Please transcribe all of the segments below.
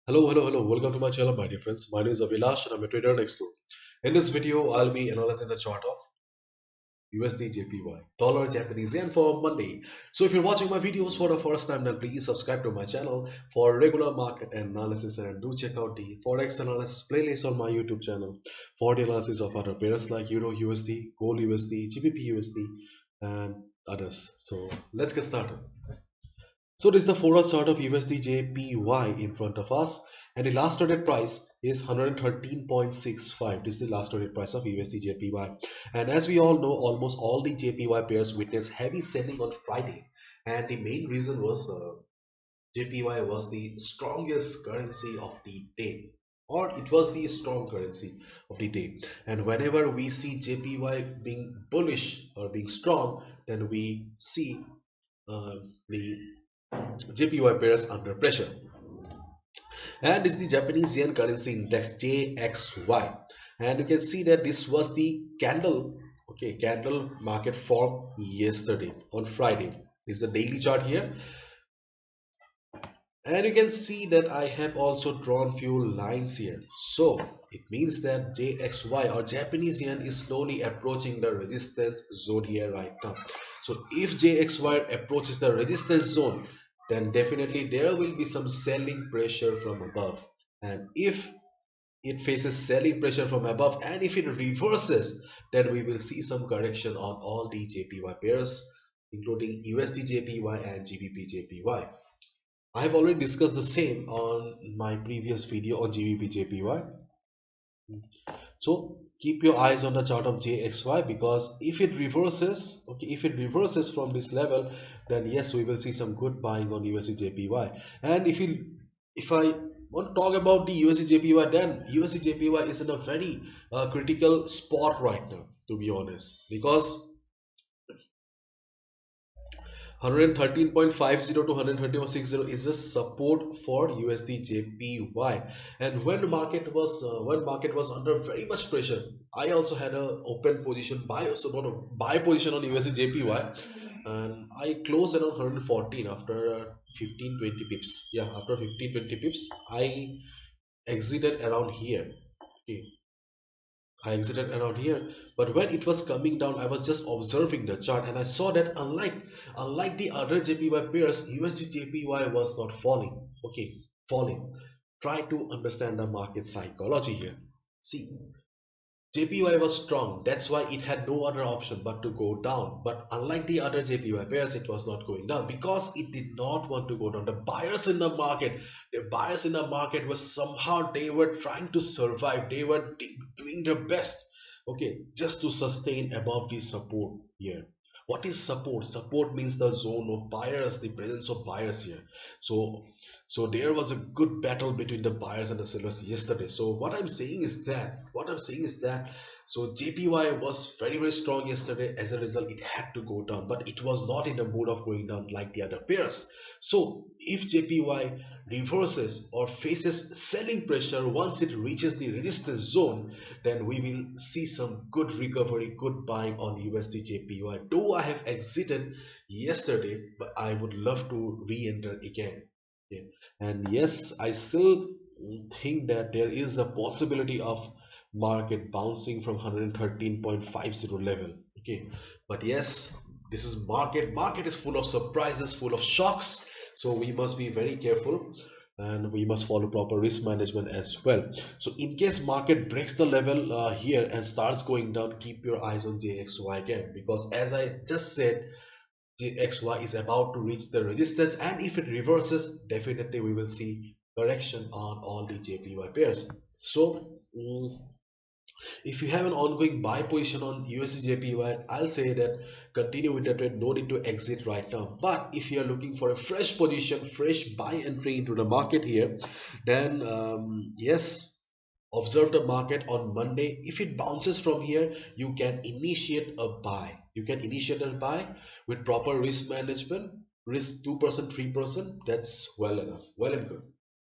Hello. Welcome to my channel, my dear friends. My name is Avilash and I'm a trader next door. In this video, I'll be analyzing the chart of USD JPY, dollar Japanese yen for Monday. So if you're watching my videos for the first time, then please subscribe to my channel for regular market analysis and do check out the Forex analysis playlist on my YouTube channel for the analysis of other pairs like Euro USD, Gold USD, GBP USD, and others. So let's get started. So this is the 4-hour chart of USD JPY in front of us, and the last traded price is 113.65. This is the last traded price of USD JPY. And as we all know, almost all the JPY pairs witnessed heavy selling on Friday, and the main reason was JPY was the strongest currency of the day, or it was the strong currency of the day. And whenever we see JPY being bullish or being strong, then we see the JPY pairs under pressure. And this is the Japanese yen currency index JXY. And you can see that this was the candle market form yesterday on Friday. This is the daily chart here. And you can see that I have also drawn few lines here. So it means that JXY or Japanese yen is slowly approaching the resistance zone here right now. So if JXY approaches the resistance zone, then definitely there will be some selling pressure from above. And if it faces selling pressure from above and if it reverses, then we will see some correction on all the JPY pairs, including USD JPY and GBP JPY. I have already discussed the same on my previous video on GBP JPY. So keep your eyes on the chart of JXY, because if it reverses, if it reverses from this level, then yes, we will see some good buying on USD JPY. And if I want to talk about the USD JPY, then USD JPY is in a very critical spot right now, to be honest, because 113.50 to 113.60 is a support for USD JPY. And when market was under very much pressure, I also had a open position buy, so not a buy position on USD JPY, and I closed around 114 after 15-20 pips. Yeah, after 15-20 pips, I exited around here. Okay, I exited around here, but when it was coming down, I was just observing the chart and I saw that unlike the other JPY pairs, USD JPY was not falling. Okay, falling. Try to understand the market psychology here. See, JPY was strong, that's why it had no other option but to go down. But unlike the other JPY pairs, it was not going down because it did not want to go down. The buyers in the market was somehow, they were trying to survive. They were doing their best, okay, just to sustain above the support here. What is support? Support means the zone of buyers, the presence of buyers here. So so there was a good battle between the buyers and the sellers yesterday. So what I'm saying is that so JPY was very strong yesterday. As a result, it had to go down, but it was not in the mood of going down like the other pairs. So if JPY reverses or faces selling pressure once it reaches the resistance zone, then we will see some good recovery, good buying on USD JPY. Though I have exited yesterday, but I would love to re-enter again. Yeah. And yes, I still think that there is a possibility of market bouncing from 113.50 level. Okay, but yes, this is market is full of surprises, full of shocks, so we must be very careful and we must follow proper risk management as well. So in case market breaks the level here and starts going down, keep your eyes on JXY again, because as I just said, JXY is about to reach the resistance, and if it reverses, definitely we will see correction on all the JPY pairs. So if you have an ongoing buy position on USD JPY, I'll say that continue with the trade, no need to exit right now. But if you are looking for a fresh position, fresh buy entry into the market here, then yes, observe the market on Monday. If it bounces from here, you can initiate a buy. You can initiate a buy with proper risk management. Risk 2%, 3%. That's well enough. Well and good.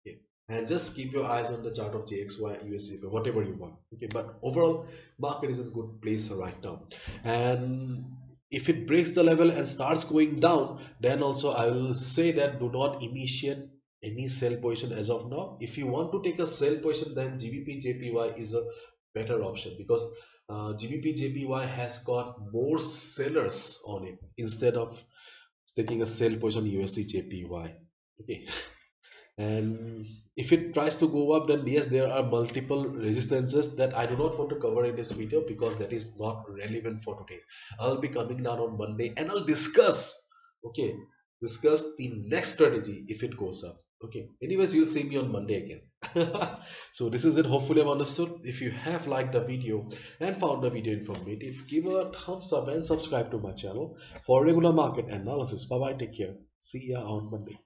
Okay. And just keep your eyes on the chart of JXY, USD, whatever you want. Okay. But overall, market is in good place right now. And if it breaks the level and starts going down, then also I will say that do not initiate any sell position as of now. If you want to take a sell position, then GBP JPY is a better option because GBP JPY has got more sellers on it instead of taking a sell position USD JPY. Okay, and if it tries to go up, then yes, there are multiple resistances that I do not want to cover in this video because that is not relevant for today. I'll be coming down on Monday and I'll discuss, okay, discuss the next strategy if it goes up. Okay, anyways, you'll see me on Monday again. So this is it. Hopefully I've understood. If you have liked the video and found the video informative, give a thumbs up and subscribe to my channel for regular market analysis. Bye bye, take care, see ya on Monday.